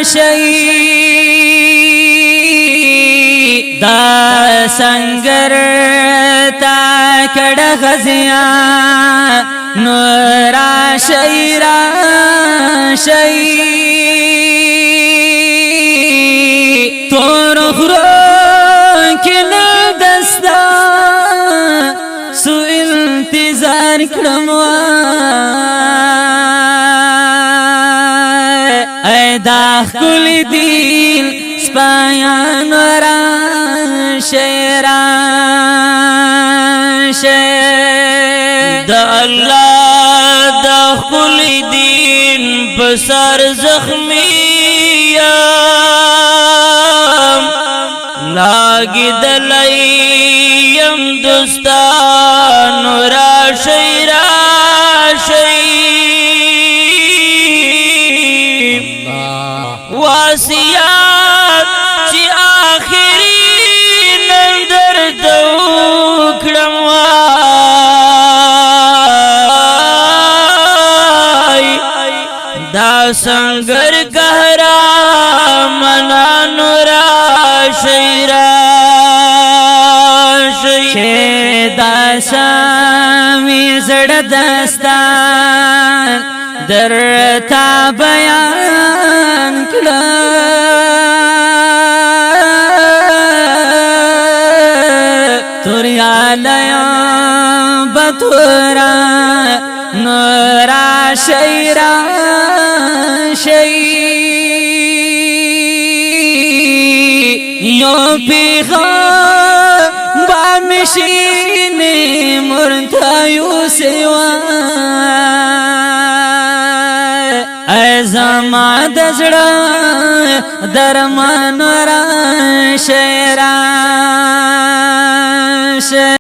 شي دا سنگر تا کڑ غزیا نورا شي تور خرو کنا دستا سو انتظار کړم اے دا خل دین سپایان را دا اللہ دا خل دین بسر زخمیم لاگی دلائیم دستان را شی واسیات چی آخری نندر دو کڑموائی دا سنگر گہرا منان را شی دا سامی زڑ دستان در تا بیان کړه توریا لیا بتورا نورا شي یو پیغام بامشینی مرتایو سیوا اے زما دزړه درمان را شیرا